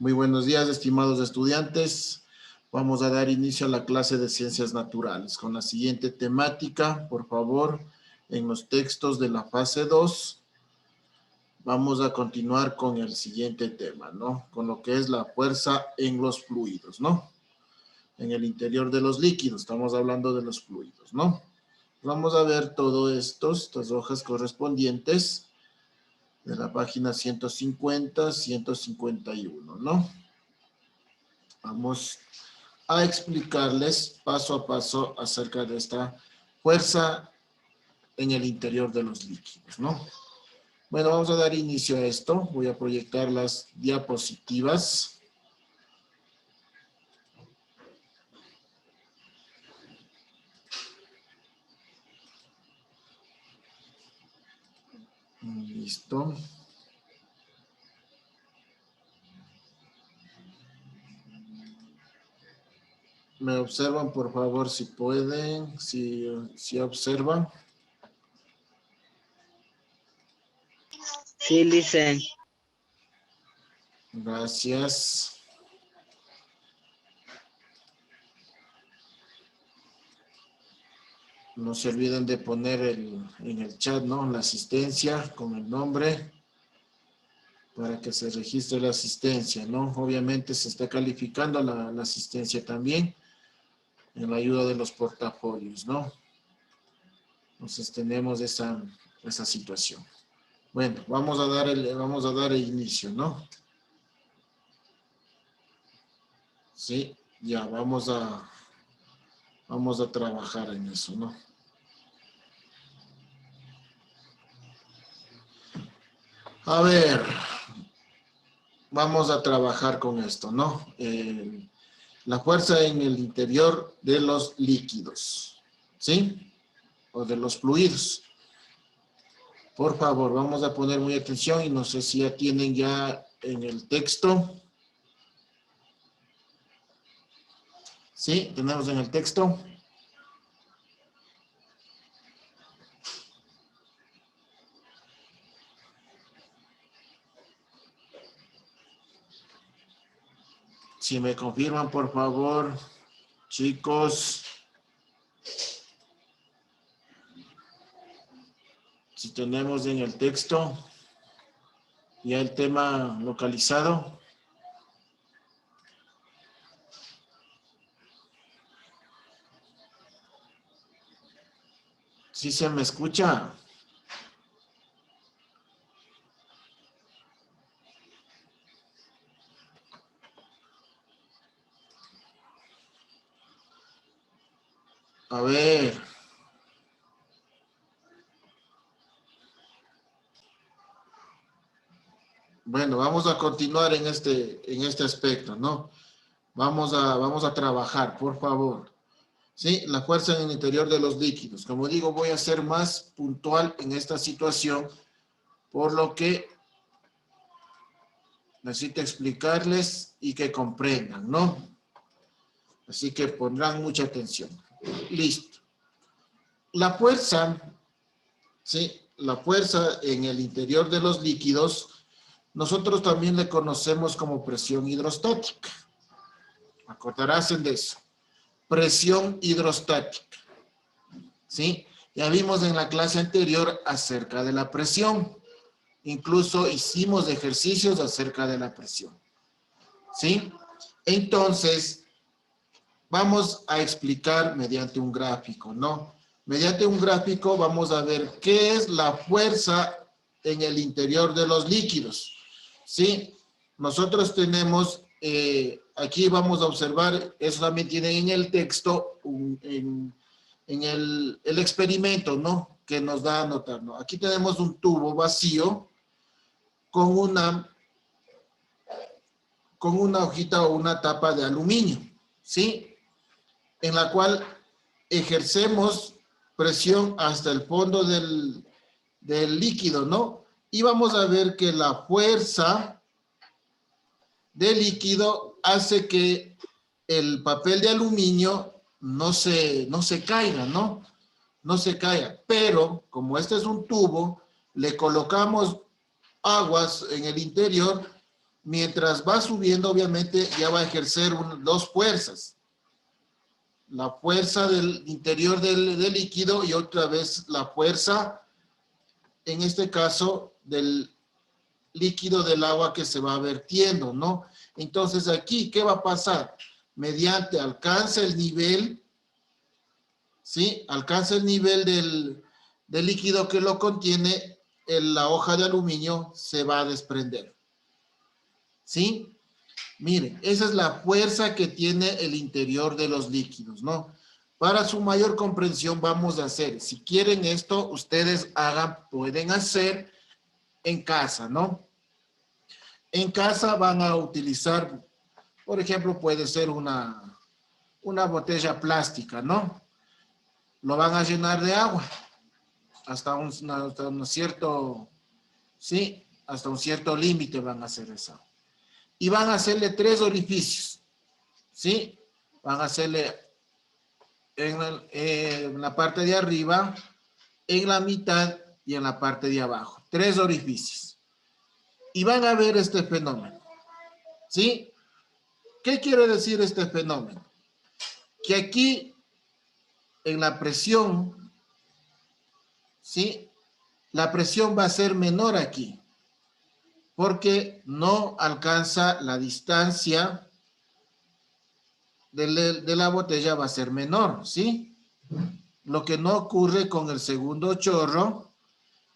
Muy buenos días, estimados estudiantes. Vamos a dar inicio a la clase de Ciencias Naturales con la siguiente temática. Por favor, en los textos de la fase 2, vamos a continuar con el siguiente tema, ¿no? Con lo que es la fuerza en los fluidos, ¿no? En el interior de los líquidos, estamos hablando de los fluidos, ¿no? Vamos a ver todo esto, estas hojas correspondientes de la página 150, 151, ¿no? Vamos a explicarles paso a paso acerca de esta fuerza en el interior de los líquidos, ¿no? Bueno, vamos a dar inicio a esto. Voy a proyectar las diapositivas. Listo. Me observan, por favor, si pueden, si observan. Sí, listen. Gracias. No se olviden de poner en el chat, ¿no? La asistencia con el nombre para que se registre la asistencia, ¿no? Obviamente se está calificando la asistencia también en la ayuda de los portafolios, ¿no? Entonces tenemos esa situación. Bueno, vamos a dar el inicio, ¿no? Sí, ya vamos a trabajar en eso, ¿no? A ver, vamos a trabajar con esto, ¿no? La fuerza en el interior de los líquidos, ¿sí? O de los fluidos. Por favor, vamos a poner muy atención y no sé si ya tienen ya en el texto. ¿Sí? ¿Tenemos en el texto? Si me confirman, por favor, chicos. Si tenemos en el texto ya el tema localizado. ¿Sí se me escucha? A ver. Bueno, vamos a continuar en este aspecto, ¿no? Vamos a trabajar, por favor. ¿Sí? La fuerza en el interior de los líquidos. Como digo, voy a ser más puntual en esta situación, por lo que necesito explicarles y que comprendan, ¿no? Así que pondrán mucha atención. Listo. La fuerza, ¿sí? La fuerza en el interior de los líquidos, nosotros también le conocemos como presión hidrostática. Acordarán de eso. Presión hidrostática. ¿Sí? Ya vimos en la clase anterior acerca de la presión. Incluso hicimos ejercicios acerca de la presión. ¿Sí? Entonces, vamos a explicar mediante un gráfico, ¿no? Mediante un gráfico vamos a ver qué es la fuerza en el interior de los líquidos. ¿Sí? Nosotros tenemos, aquí vamos a observar, eso también tienen en el texto, en el experimento, ¿no? Que nos da a notar, ¿no? Aquí tenemos un tubo vacío con una hojita o una tapa de aluminio, ¿sí? En la cual ejercemos presión hasta el fondo del líquido, ¿no? Y vamos a ver que la fuerza del líquido hace que el papel de aluminio no se caiga, ¿no? No se caiga. Pero, como este es un tubo, le colocamos aguas en el interior mientras va subiendo, obviamente, ya va a ejercer dos fuerzas. La fuerza del interior del líquido y otra vez la fuerza, en este caso, del líquido del agua que se va vertiendo, ¿no? Entonces aquí, ¿qué va a pasar? Mediante alcanza el nivel, ¿sí? Alcanza el nivel del líquido que lo contiene, la hoja de aluminio se va a desprender, ¿sí? Miren, esa es la fuerza que tiene el interior de los líquidos, ¿no? Para su mayor comprensión vamos a hacer, si quieren esto, ustedes pueden hacer en casa, ¿no? En casa van a utilizar, por ejemplo, puede ser una botella plástica, ¿no? Lo van a llenar de agua hasta un cierto, sí, hasta un cierto límite van a hacer eso. Y van a hacerle 3 orificios, ¿sí? Van a hacerle en la parte de arriba, en la mitad y en la parte de abajo. 3 orificios. Y van a ver este fenómeno, ¿sí? ¿Qué quiere decir este fenómeno? Que aquí, en la presión, ¿sí? La presión va a ser menor aquí, porque no alcanza la distancia de la botella, va a ser menor, ¿sí? Lo que no ocurre con el segundo chorro,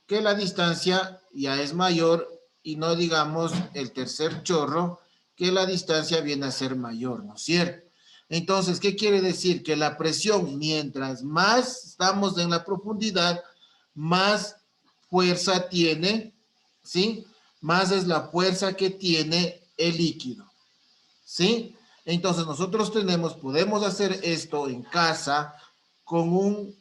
que la distancia ya es mayor, y no digamos el tercer chorro, que la distancia viene a ser mayor, ¿no es cierto? Entonces, ¿qué quiere decir? Que la presión, mientras más estamos en la profundidad, más fuerza tiene, ¿sí? Más es la fuerza que tiene el líquido, ¿sí? Entonces, nosotros podemos hacer esto en casa con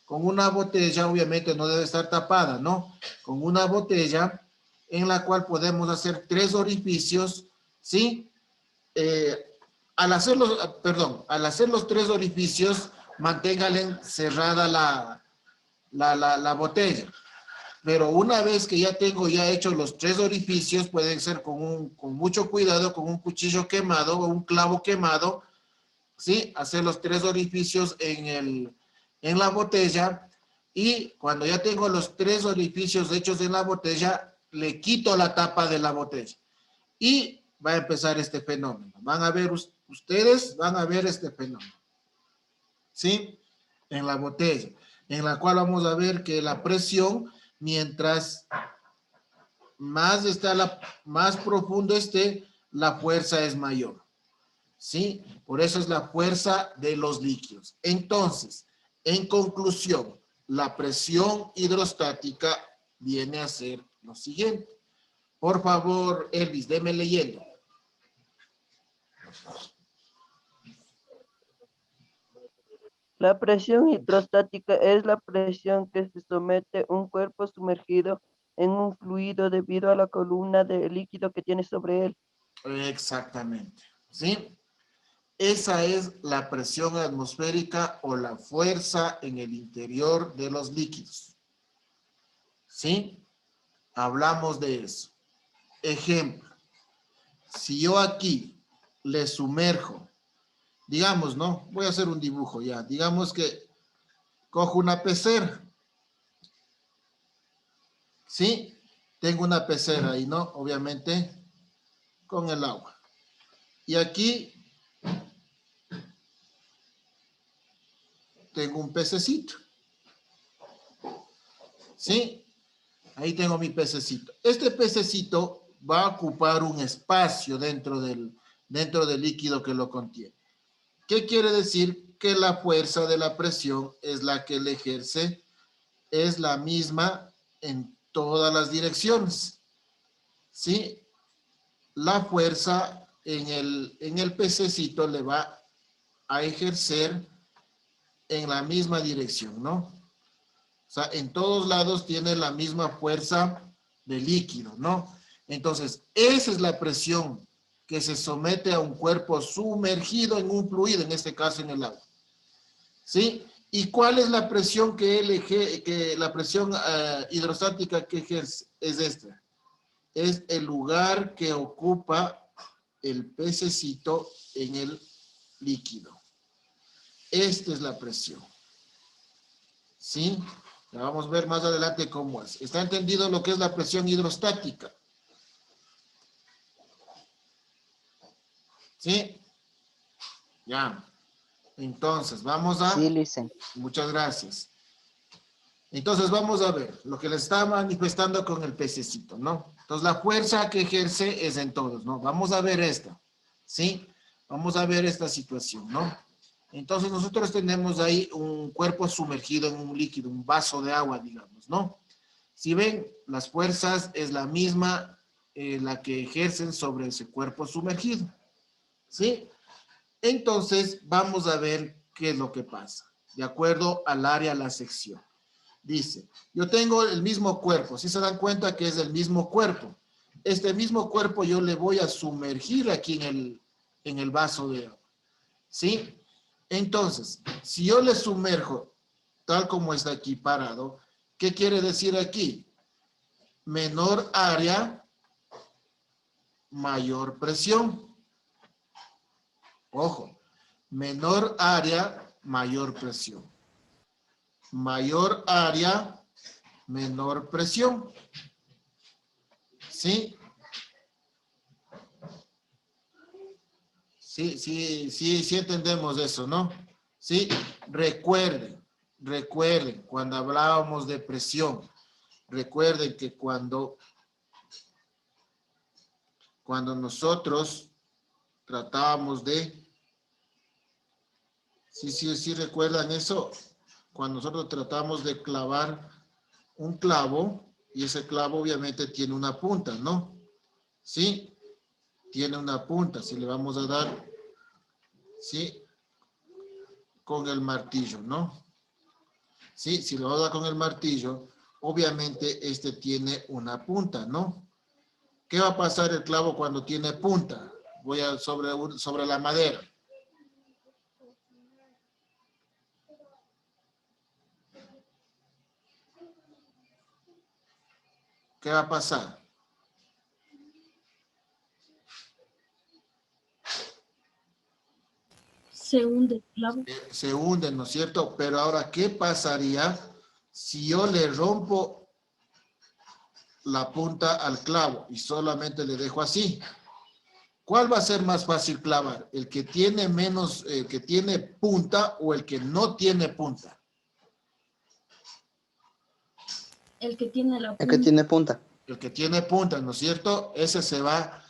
una botella, obviamente no debe estar tapada, ¿no? Con una botella en la cual podemos hacer 3 orificios, ¿sí? Al hacer los 3 orificios, manténgale cerrada la botella. Pero una vez que ya tengo hecho los 3 orificios, pueden ser con mucho cuidado, con un cuchillo quemado o un clavo quemado, ¿sí? Hacer los 3 orificios en la botella, y cuando ya tengo los 3 orificios hechos en la botella, le quito la tapa de la botella y va a empezar este fenómeno. Van a ver, ustedes van a ver este fenómeno, ¿sí? En la botella, en la cual vamos a ver que la presión, mientras más profundo esté, la fuerza es mayor, ¿sí? Por eso es la fuerza de los líquidos. Entonces, en conclusión, la presión hidrostática viene a ser lo siguiente. Por favor, Elvis, déme leyendo. La presión hidrostática es la presión que se somete un cuerpo sumergido en un fluido debido a la columna de líquido que tiene sobre él. Exactamente, ¿sí? Esa es la presión atmosférica o la fuerza en el interior de los líquidos, ¿sí? Hablamos de eso. Ejemplo, si yo aquí le sumerjo, digamos, ¿no? Voy a hacer un dibujo ya. Digamos que cojo una pecera, ¿sí? Tengo una pecera ahí, ¿no? Obviamente con el agua. Y aquí tengo un pececito, ¿sí? Ahí tengo mi pececito. Este pececito va a ocupar un espacio dentro del líquido que lo contiene. ¿Qué quiere decir? Que la fuerza de la presión es la que le ejerce, es la misma en todas las direcciones, ¿sí? La fuerza en el pececito le va a ejercer en la misma dirección, ¿no? O sea, en todos lados tiene la misma fuerza de líquido, ¿no? Entonces, esa es la presión que se somete a un cuerpo sumergido en un fluido, en este caso en el agua, ¿sí? ¿Y cuál es la presión la presión hidrostática que ejerce? Es esta. es el lugar que ocupa el pececito en el líquido. Esta es la presión. ¿Sí? Ya vamos a ver más adelante cómo es. ¿Está entendido lo que es la presión hidrostática? ¿Sí? Ya. Entonces, vamos a... Sí, listen. Muchas gracias. Entonces, vamos a ver lo que le está manifestando con el pececito, ¿no? Entonces, la fuerza que ejerce es en todos, ¿no? Vamos a ver esta, ¿sí? Vamos a ver esta situación, ¿no? Entonces, nosotros tenemos ahí un cuerpo sumergido en un líquido, un vaso de agua, digamos, ¿no? Si ven, las fuerzas es la misma la que ejercen sobre ese cuerpo sumergido, ¿sí? Entonces, vamos a ver qué es lo que pasa, de acuerdo al área, a la sección. Dice, yo tengo el mismo cuerpo, ¿sí se dan cuenta que es el mismo cuerpo? Este mismo cuerpo yo le voy a sumergir aquí en el vaso de agua, ¿sí? Entonces, si yo le sumerjo tal como está aquí parado, ¿qué quiere decir aquí? Menor área, mayor presión. Ojo, menor área, mayor presión. Mayor área, menor presión. ¿Sí? Sí entendemos eso, ¿no? Sí, recuerden, cuando hablábamos de presión, recuerden que cuando nosotros tratábamos de, sí recuerdan eso, cuando nosotros tratamos de clavar un clavo, y ese clavo obviamente tiene una punta, ¿no? Sí, tiene una punta, si le vamos a dar, sí, con el martillo, ¿no? Sí, si lo da con el martillo, obviamente este tiene una punta, ¿no? ¿Qué va a pasar el clavo cuando tiene punta? Voy a sobre la madera. ¿Qué va a pasar? Se hunde el clavo. Se hunde, ¿no es cierto? Pero ahora, ¿qué pasaría si yo le rompo la punta al clavo y solamente le dejo así? ¿Cuál va a ser más fácil clavar? ¿El que tiene menos, el que tiene punta o el que no tiene punta? El que tiene la punta. El que tiene punta. El que tiene punta, ¿no es cierto? Ese se va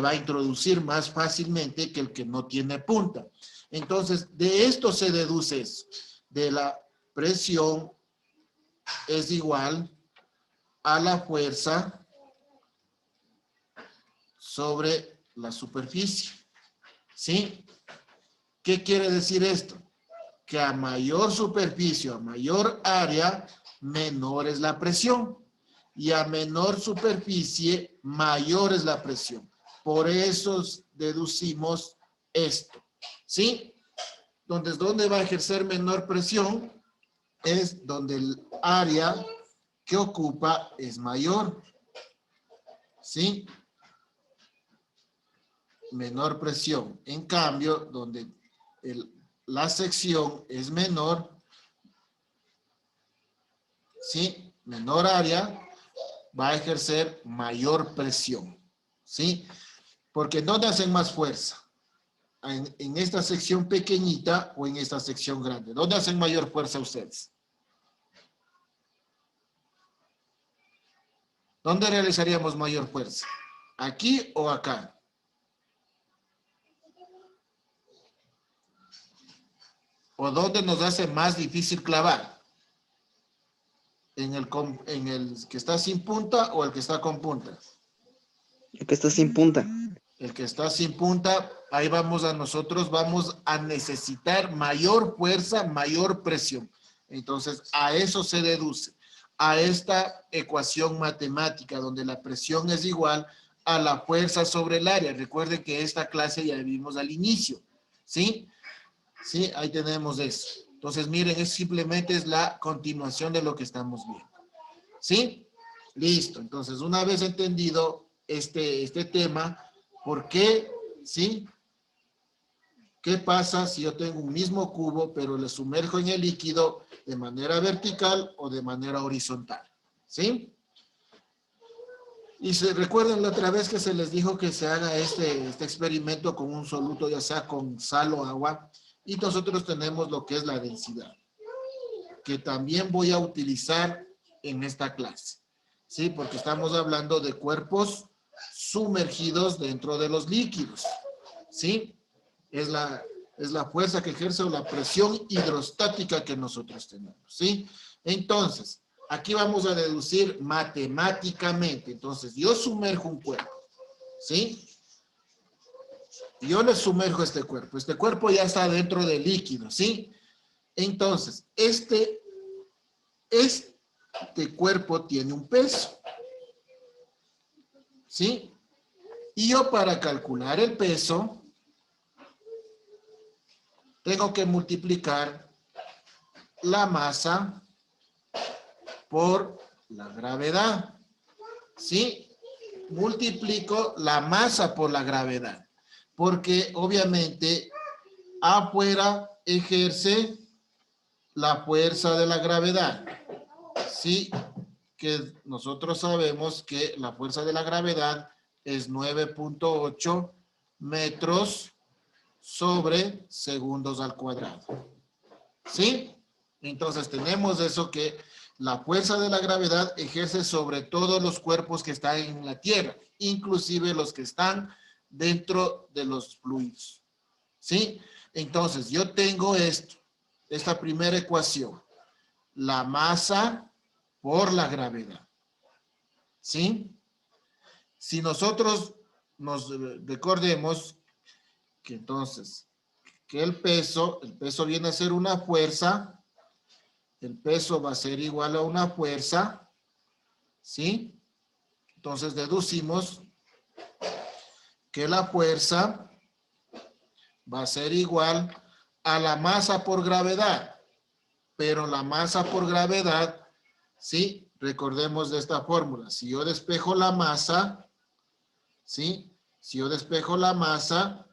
a introducir más fácilmente que el que no tiene punta. Entonces, de esto se deduce eso. De la presión es igual a la fuerza sobre la superficie. ¿Sí? ¿Qué quiere decir esto? Que a mayor superficie, a mayor área, menor es la presión. Y a menor superficie, mayor es la presión. Por eso deducimos esto. ¿Sí? Entonces, ¿dónde va a ejercer menor presión? Es donde el área que ocupa es mayor. ¿Sí? Menor presión. En cambio, donde la sección es menor, ¿sí? Menor área, va a ejercer mayor presión, ¿sí? Porque ¿dónde hacen más fuerza? En esta sección pequeñita o en esta sección grande. ¿Dónde hacen mayor fuerza ustedes? ¿Dónde realizaríamos mayor fuerza? ¿Aquí o acá? ¿O dónde nos hace más difícil clavar? ¿En el que está sin punta o el que está con punta? El que está sin punta. El que está sin punta, ahí vamos a necesitar mayor fuerza, mayor presión. Entonces, a eso se deduce, a esta ecuación matemática donde la presión es igual a la fuerza sobre el área. Recuerden que esta clase ya vimos al inicio, ¿sí? Sí, ahí tenemos eso. Entonces, miren, simplemente es la continuación de lo que estamos viendo. ¿Sí? Listo. Entonces, una vez entendido este tema. ¿Por qué? ¿Sí? ¿Qué pasa si yo tengo un mismo cubo, pero le sumerjo en el líquido de manera vertical o de manera horizontal? ¿Sí? Y se recuerdan la otra vez que se les dijo que se haga este experimento con un soluto, ya sea con sal o agua, y nosotros tenemos lo que es la densidad, que también voy a utilizar en esta clase, ¿sí? Porque estamos hablando de cuerpos sumergidos dentro de los líquidos, ¿sí? Es la fuerza que ejerce o la presión hidrostática que nosotros tenemos, ¿sí? Entonces, aquí vamos a deducir matemáticamente. Entonces, yo sumerjo un cuerpo, ¿sí? Yo le sumerjo este cuerpo. Este cuerpo ya está dentro del líquido, ¿sí? Entonces, este cuerpo tiene un peso, ¿sí? Y yo para calcular el peso, tengo que multiplicar la masa por la gravedad, ¿sí? Multiplico la masa por la gravedad, porque obviamente afuera ejerce la fuerza de la gravedad, ¿sí? Que nosotros sabemos que la fuerza de la gravedad es 9.8 metros sobre segundos al cuadrado, ¿sí? Entonces tenemos eso, que la fuerza de la gravedad ejerce sobre todos los cuerpos que están en la Tierra, inclusive los que están dentro de los fluidos, ¿sí? Entonces yo tengo esta primera ecuación, la masa por la gravedad, ¿sí? Si nosotros nos recordemos que entonces, que el peso viene a ser una fuerza, el peso va a ser igual a una fuerza, ¿sí? Entonces deducimos que la fuerza va a ser igual a la masa por gravedad, pero la masa por gravedad, ¿sí? Recordemos de esta fórmula, si yo despejo la masa, ¿sí? Si yo despejo la masa,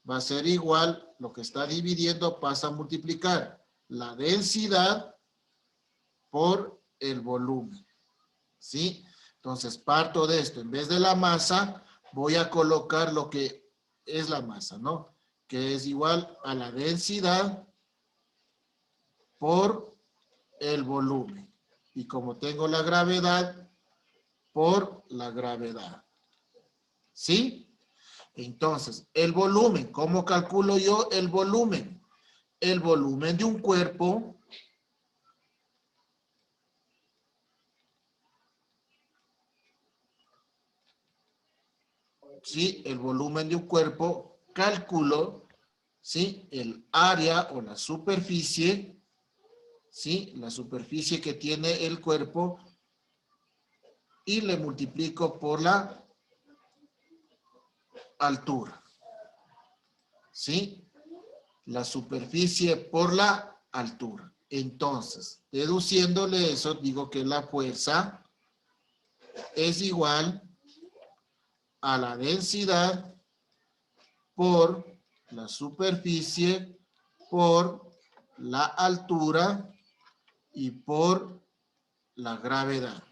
va a ser igual, lo que está dividiendo pasa a multiplicar la densidad por el volumen, ¿sí? Entonces parto de esto, en vez de la masa, voy a colocar lo que es la masa, ¿no? Que es igual a la densidad por el volumen. Y como tengo la gravedad, por la gravedad, ¿sí? Entonces, el volumen, ¿cómo calculo yo el volumen? El volumen de un cuerpo ¿sí? El volumen de un cuerpo, calculo, ¿sí? El área o la superficie, ¿sí? La superficie que tiene el cuerpo y le multiplico por la altura, ¿sí? La superficie por la altura. Entonces, deduciéndole eso, digo que la fuerza es igual a la densidad por la superficie por la altura y por la gravedad.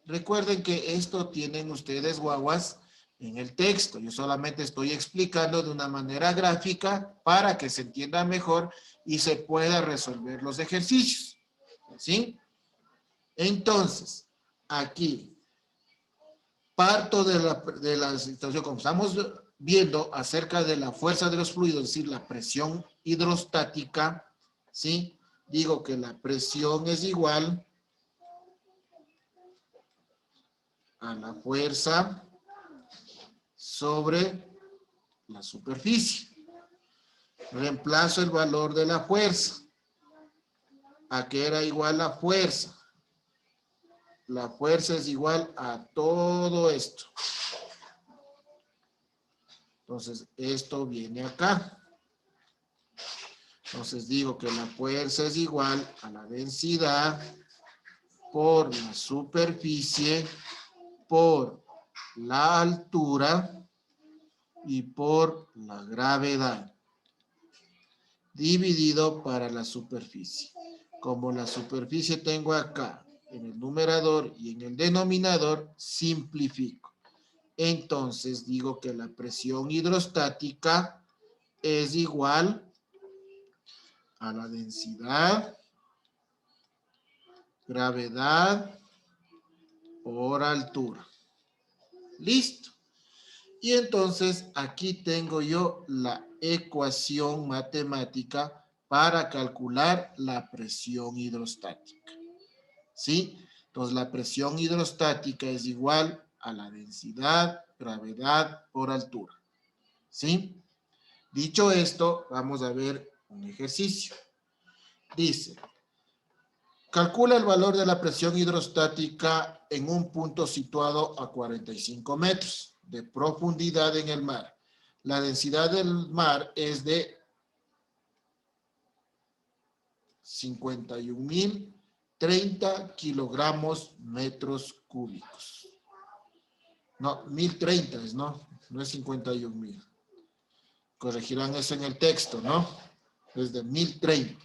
Recuerden que esto tienen ustedes, guaguas, en el texto. Yo solamente estoy explicando de una manera gráfica para que se entienda mejor y se pueda resolver los ejercicios, ¿sí? Entonces, aquí parto de la situación, como estamos viendo acerca de la fuerza de los fluidos, es decir, la presión hidrostática, ¿sí? Digo que la presión es igual a la fuerza sobre la superficie. Reemplazo el valor de la fuerza. ¿A qué era igual la fuerza? La fuerza es igual a todo esto. Entonces, esto viene acá. Entonces, digo que la fuerza es igual a la densidad por la superficie por la altura y por la gravedad, dividido para la superficie. Como la superficie tengo acá en el numerador y en el denominador, simplifico. Entonces digo que la presión hidrostática es igual a la densidad, gravedad por altura. Listo. Y entonces aquí tengo yo la ecuación matemática para calcular la presión hidrostática. ¿Sí? Entonces la presión hidrostática es igual a la densidad, gravedad por altura. ¿Sí? Dicho esto, vamos a ver un ejercicio. Dice, calcula el valor de la presión hidrostática en un punto situado a 45 metros de profundidad en el mar. La densidad del mar es de 51.030 kilogramos metros cúbicos. No, 1.030 es, ¿no? No es 51.000. Corregirán eso en el texto, ¿no? Es de 1.030.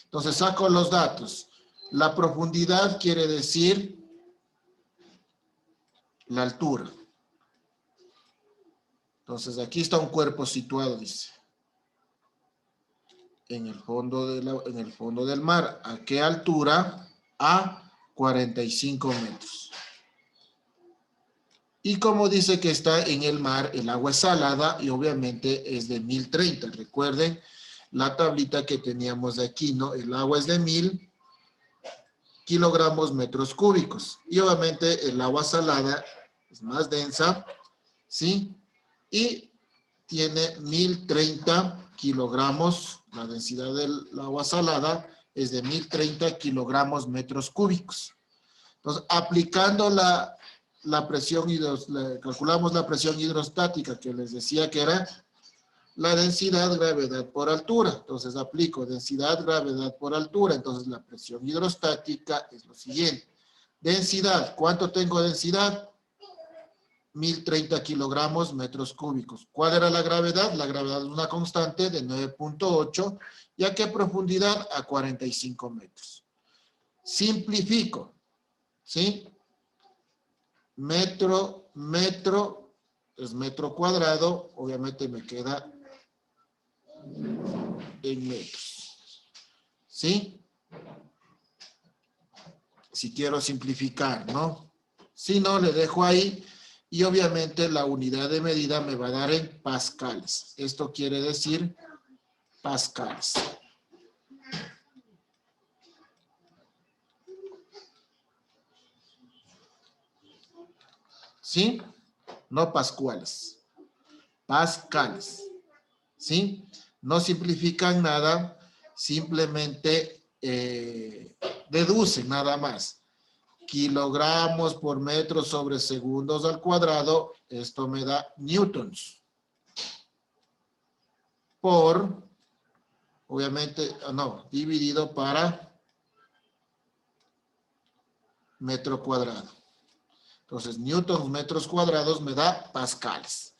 Entonces saco los datos. La profundidad quiere decir la altura. Entonces aquí está un cuerpo situado, dice. En el fondo del mar. ¿A qué altura? A 45 metros. Y como dice que está en el mar, el agua es salada y obviamente es de 1.030. Recuerden la tablita que teníamos de aquí, ¿no? El agua es de 1.000 kilogramos metros cúbicos. Y obviamente el agua salada es más densa, ¿sí? Y tiene 1.030 kilogramos. La densidad del agua salada es de 1.030 kilogramos metros cúbicos. Entonces, aplicando la presión, calculamos la presión hidrostática que les decía que era la densidad, gravedad por altura. Entonces aplico densidad, gravedad por altura. Entonces la presión hidrostática es lo siguiente. Densidad, ¿cuánto tengo de densidad? 1.030 kilogramos metros cúbicos. ¿Cuál era la gravedad? La gravedad es una constante de 9.8. ¿Y a qué profundidad? A 45 metros. Simplifico, ¿sí? Metro es metro cuadrado, obviamente me queda en metros. ¿Sí? Si quiero simplificar, ¿no? Si no, le dejo ahí y obviamente la unidad de medida me va a dar en pascales. Esto quiere decir pascales. ¿Sí? No pascuales. Pascales. ¿Sí? No simplifican nada, simplemente deducen nada más. Kilogramos por metro sobre segundos al cuadrado, esto me da newtons. Por, obviamente, no, dividido para metro cuadrado. Entonces, newtons metros cuadrados me da pascales.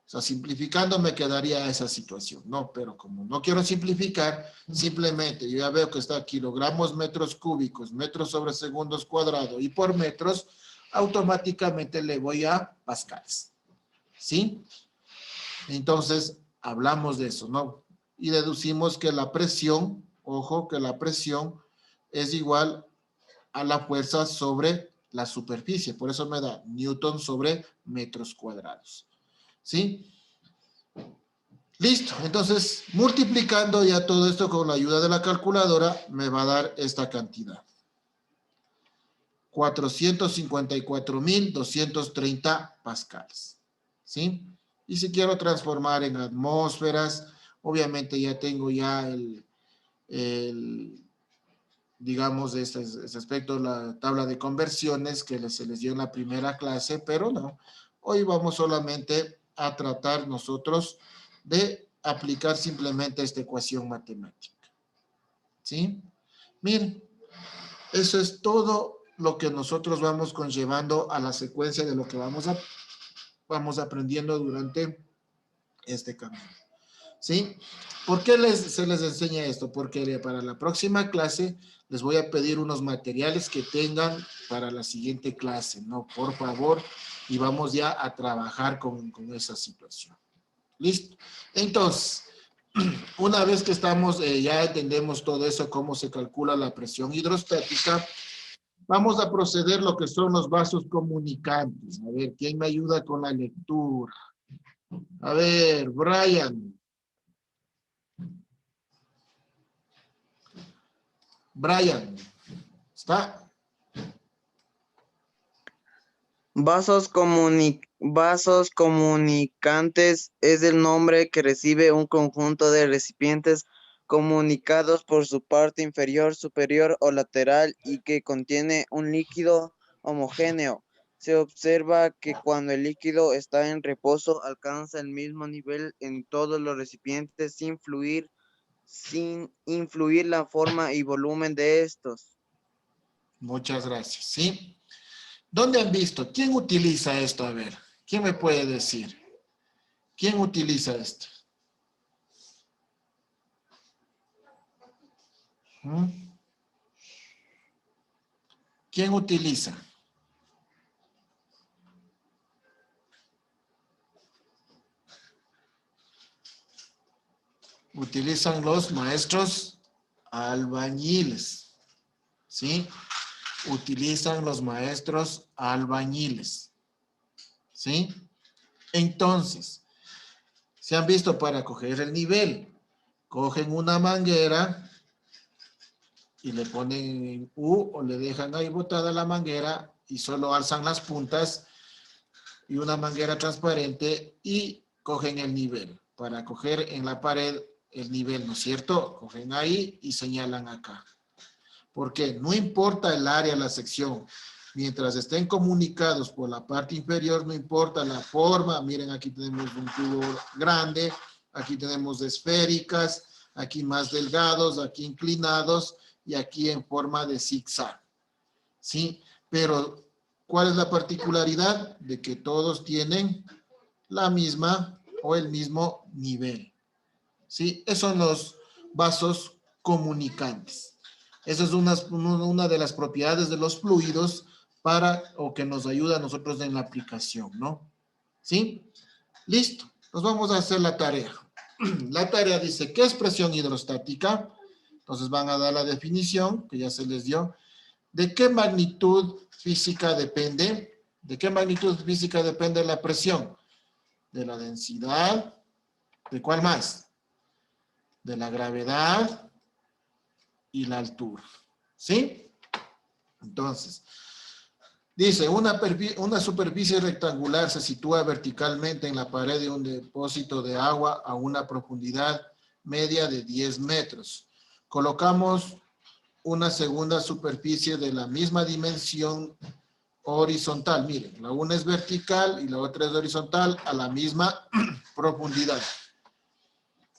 O sea, simplificando me quedaría esa situación, ¿no? Pero como no quiero simplificar, simplemente yo ya veo que está kilogramos metros cúbicos, metros sobre segundos cuadrados y por metros, automáticamente le voy a pascales. ¿Sí? Entonces, hablamos de eso, ¿no? Y deducimos que la presión, ojo, que la presión es igual a la fuerza sobre la superficie. Por eso me da newton sobre metros cuadrados. ¿Sí? Listo. Entonces, multiplicando ya todo esto con la ayuda de la calculadora, me va a dar esta cantidad. 454.230 pascales. ¿Sí? Y si quiero transformar en atmósferas, obviamente ya tengo ya digamos, ese aspecto, la tabla de conversiones que se les dio en la primera clase, pero no. Hoy vamos solamente a tratar nosotros de aplicar simplemente esta ecuación matemática. ¿Sí? Miren, eso es todo lo que nosotros vamos conllevando a la secuencia de lo que vamos a vamos aprendiendo durante este camino. ¿Sí? ¿Por qué se les enseña esto? Porque para la próxima clase les voy a pedir unos materiales que tengan para la siguiente clase, ¿no? Por favor, y vamos ya a trabajar con esa situación. ¿Listo? Entonces, una vez que estamos, ya entendemos todo eso, cómo se calcula la presión hidrostática, vamos a proceder lo que son los vasos comunicantes. A ver, ¿quién me ayuda con la lectura? A ver, Brian. Brian, ¿está? Vasos comunicantes es el nombre que recibe un conjunto de recipientes comunicados por su parte inferior, superior o lateral y que contiene un líquido homogéneo. Se observa que cuando el líquido está en reposo alcanza el mismo nivel en todos los recipientes sin influir la forma y volumen de estos. Muchas gracias, ¿sí? ¿Dónde han visto? ¿Quién utiliza esto? A ver, ¿quién me puede decir? ¿Quién utiliza esto? ¿Mm? ¿Quién utiliza? Utilizan los maestros albañiles, ¿sí? Utilizan los maestros albañiles, ¿sí? Entonces, se han visto para coger el nivel, cogen una manguera y le ponen en U o le dejan ahí botada la manguera y solo alzan las puntas y una manguera transparente y cogen el nivel para coger en la pared el nivel, ¿no es cierto? Cogen ahí y señalan acá. Porque no importa el área, la sección, mientras estén comunicados por la parte inferior, no importa la forma. Miren, aquí tenemos un tubo grande, aquí tenemos esféricas, aquí más delgados, aquí inclinados y aquí en forma de zigzag. ¿Sí? Pero, ¿cuál es la particularidad? De que todos tienen la misma o el mismo nivel. ¿Sí? Esos son los vasos comunicantes. Esa es una de las propiedades de los fluidos o que nos ayuda a nosotros en la aplicación, ¿no? ¿Sí? Listo. Nos vamos a hacer la tarea. La tarea dice, ¿qué es presión hidrostática? Entonces van a dar la definición, que ya se les dio. ¿De qué magnitud física depende? ¿De qué magnitud física depende la presión? De la densidad. ¿De cuál más? De la gravedad y la altura. ¿Sí? Entonces, dice, una superficie rectangular se sitúa verticalmente en la pared de un depósito de agua a una profundidad media de 10 metros. Colocamos una segunda superficie de la misma dimensión horizontal. Miren, la una es vertical y la otra es horizontal a la misma profundidad.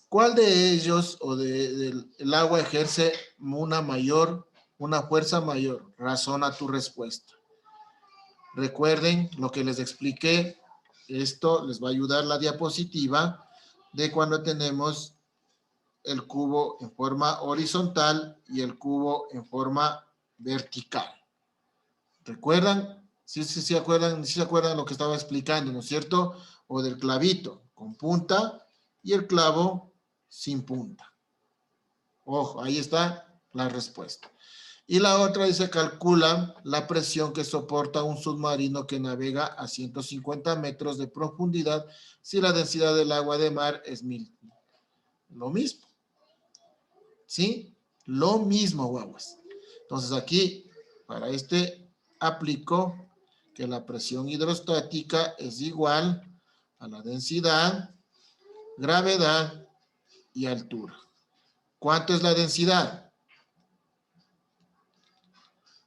¿Cuál de ellos o del agua ejerce una fuerza mayor? Razona tu respuesta. Recuerden lo que les expliqué. Esto les va a ayudar la diapositiva de cuando tenemos el cubo en forma horizontal y el cubo en forma vertical. ¿Recuerdan? Sí se acuerdan lo que estaba explicando, ¿no es cierto? O del clavito con punta y el clavo sin punta. Ojo, ahí está la respuesta. Y la otra dice, calcula la presión que soporta un submarino que navega a 150 metros de profundidad si la densidad del agua de mar es 1000. Lo mismo. ¿Sí? Lo mismo, guaguas. Entonces aquí, para este, aplico que la presión hidrostática es igual a la densidad, gravedad y altura. ¿Cuánto es la densidad?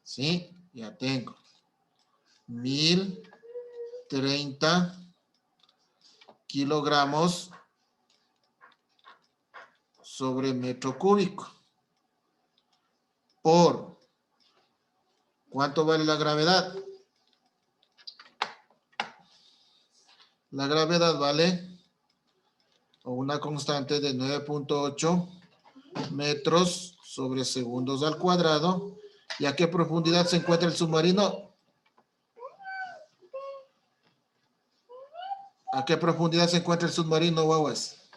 Sí, ya tengo. 1030 kilogramos sobre metro cúbico. Por, ¿cuánto vale la gravedad? La gravedad vale o una constante de 9.8 metros sobre segundos al cuadrado. ¿Y a qué profundidad se encuentra el submarino? ¿A qué profundidad se encuentra el submarino, guaguas?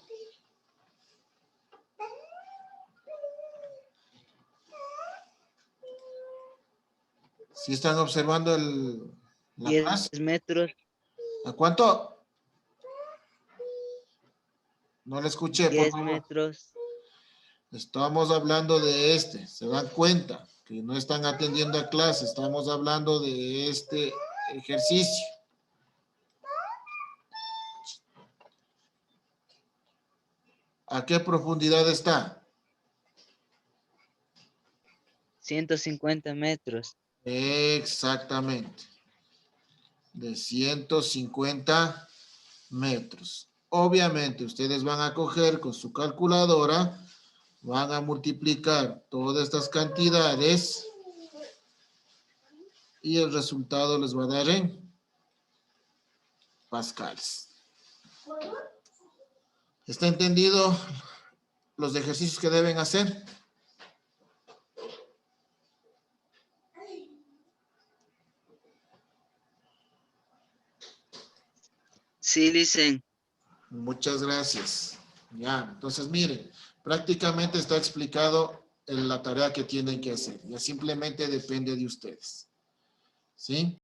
¿Sí están observando la 10 clase? metros. ¿A cuánto? No le escuché, por 10 favor. metros. Estamos hablando de este. ¿Se dan cuenta que no están atendiendo a clase? Estamos hablando de este ejercicio. ¿A qué profundidad está? 150 metros. Exactamente. De 150 metros. Obviamente, ustedes van a coger con su calculadora, van a multiplicar todas estas cantidades y el resultado les va a dar en pascales. ¿Está entendido los ejercicios que deben hacer? Sí, dicen. Muchas gracias. Ya, entonces miren, prácticamente está explicado la tarea que tienen que hacer. Ya simplemente depende de ustedes. ¿Sí?